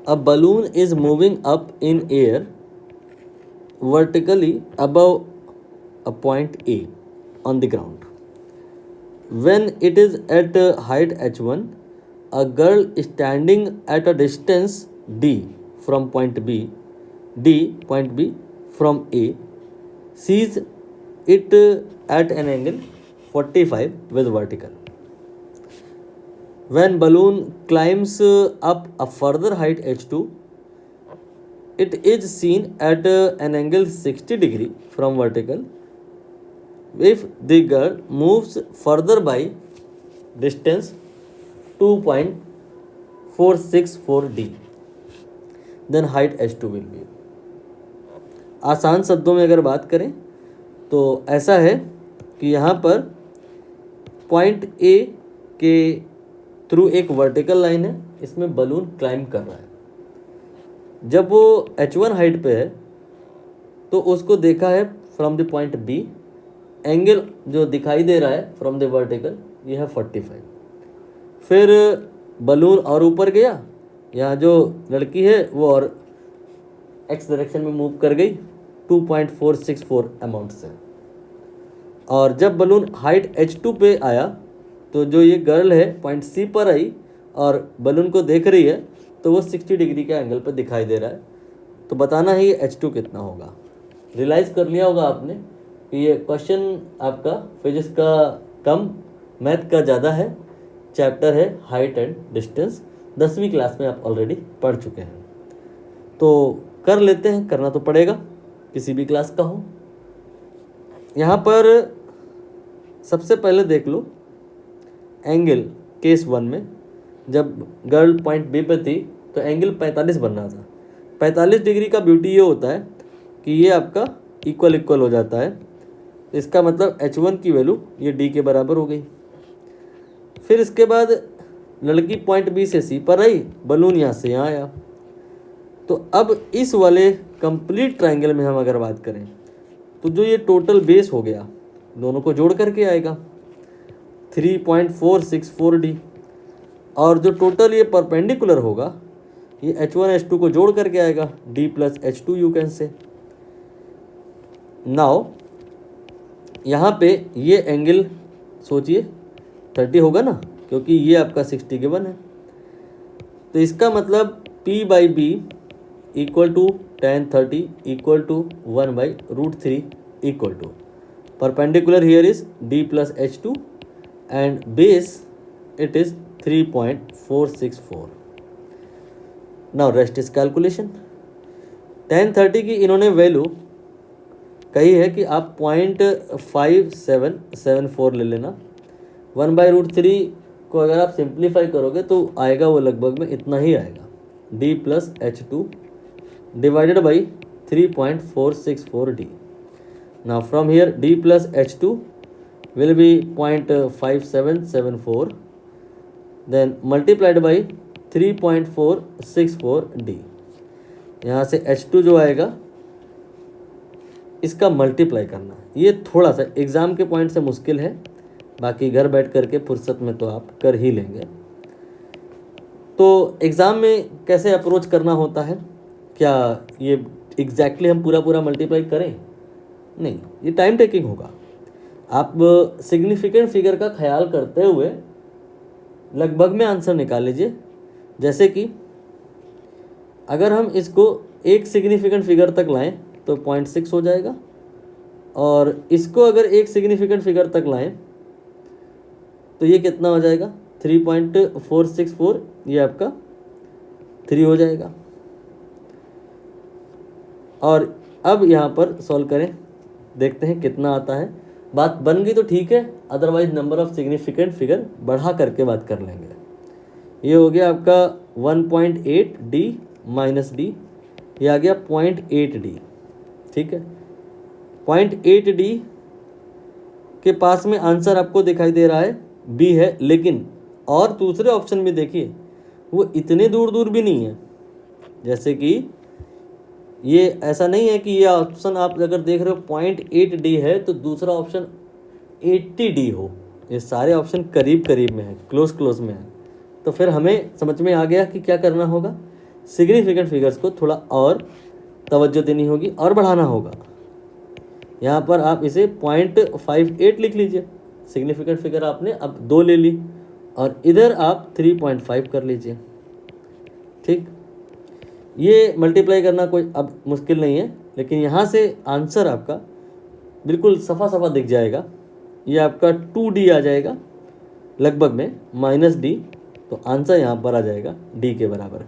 A balloon is moving up in air vertically above a point A on the ground. When it is at height h1, a girl standing at a distance d from point B from A sees it at an angle 45 with vertical. When balloon climbs up a further height h2, it is seen at an angle 60 degree from vertical. If the girl moves further by distance 2.464 d, then height h2 will be. आसान शब्दों में अगर बात करें तो ऐसा है कि यहाँ पर पॉइंट ए के थ्रू एक वर्टिकल लाइन है, इसमें बलून क्लाइंब कर रहा है. जब वो h1 हाइट पे है तो उसको देखा है from the point B, angle जो दिखाई दे रहा है फ्रॉम द वर्टिकल ये है 45. फिर बलून और ऊपर गया, यहाँ जो लड़की है वो और एक्स डायरेक्शन में मूव कर गई 2.464 अमाउंट से. और जब बलून हाइट h2 पे आया तो जो ये गर्ल है पॉइंट सी पर आई और बलून को देख रही है तो वो 60 डिग्री के एंगल पर दिखाई दे रहा है. तो बताना है ये h2 कितना होगा. रियलाइज़ कर लिया होगा आपने कि ये क्वेश्चन आपका फिजिक्स का कम, मैथ का ज़्यादा है. चैप्टर है हाइट एंड डिस्टेंस, 10वीं क्लास में आप ऑलरेडी पढ़ चुके हैं. तो कर लेते हैं, करना तो पड़ेगा किसी भी क्लास का हो. यहाँ पर सबसे पहले देख लो एंगल केस 1 में जब गर्ल पॉइंट बी पे थी तो एंगल 45 बन रहा था. 45 डिग्री का ब्यूटी ये होता है कि ये आपका इक्वल हो जाता है. इसका मतलब h1 की वैल्यू ये d के बराबर हो गई. फिर इसके बाद लड़की पॉइंट बी से सी पर आई, बलून यहाँ से यहाँ आया. तो अब इस वाले कंप्लीट ट्रायंगल में हम अगर बात करें तो जो ये टोटल बेस हो गया दोनों को जोड़ करके आएगा 3.464 डी. और जो टोटल ये परपेंडिकुलर होगा ये h1 h2 को जोड़ करके आएगा d plus h2 you can say. Now यहाँ पे ये एंगल सोचिए 30 होगा ना, क्योंकि ये आपका 60 गिवन है. तो इसका मतलब p by B equal to tan 30 equal to 1/√3 equal to perpendicular here is d plus h2 and base it is 3.464. Now rest is calculation. tan 30 की इन्होंने वैल्यू कही है कि आप 0.5774 ले लेना. 1/√3 को अगर आप सिंप्लीफाई करोगे तो आएगा वो लगभग में इतना ही आएगा, d plus h2 divided by 3.464 d. Now from here d plus h2 will be 0.5774 then multiplied by 3.464 d. यहाँ से h2 जो आएगा इसका मल्टीप्लाई करना. ये थोड़ा सा एग्ज़ाम के पॉइंट से मुश्किल है, बाकी घर बैठ करके फुर्सत में तो आप कर ही लेंगे. तो एग्ज़ाम में कैसे अप्रोच करना होता है, क्या ये एग्जैक्टली हम पूरा मल्टीप्लाई करें? नहीं, ये टाइम टेकिंग होगा. आप सिग्निफिकेंट फिगर का ख्याल करते हुए लगभग में आंसर निकाल लीजिए. जैसे कि अगर हम इसको एक सिग्निफिकेंट फिगर तक लाएं तो 0.6 हो जाएगा, और इसको अगर एक सिग्निफिकेंट फिगर तक लाएं तो ये कितना हो जाएगा 3.464, ये आपका 3 हो जाएगा. और अब यहाँ पर सॉल्व करें, देखते हैं कितना आता है. बात बन गई तो ठीक है, otherwise number of significant figure बढ़ा करके बात कर लेंगे. ये हो गया आपका 1.8 डी माइनस डी, ये आ गया 0.8 डी. ठीक है, 0.8 डी के पास में आंसर आपको दिखाई दे रहा है बी है, लेकिन और दूसरे ऑप्शन में देखिए वो इतने दूर भी नहीं है. जैसे कि ये ऐसा नहीं है कि ये ऑप्शन आप अगर देख रहे हो 0.8 डी है तो दूसरा ऑप्शन 80 डी हो. ये सारे ऑप्शन करीब में है, क्लोज में है. तो फिर हमें समझ में आ गया कि क्या करना होगा. सिग्निफिकेंट फिगर्स को थोड़ा और तवज्जो देनी होगी और बढ़ाना होगा। यहाँ पर आप इसे 0.58 लिख लीजिए, सिग्निफिकेंट फिगर आपने अब 2 ले ली, और इधर आप 3.5 कर लीजिए। ठीक, ये मल्टीप्लाई करना कोई अब मुश्किल नहीं है, लेकिन यहाँ से आंसर आपका बिल्कुल सफ़ा सफ़ा दिख जाएगा। ये आपका 2D आ जाएगा लगभग में, -D, तो आंसर यहाँ पर आ जाएगा D के बराबर।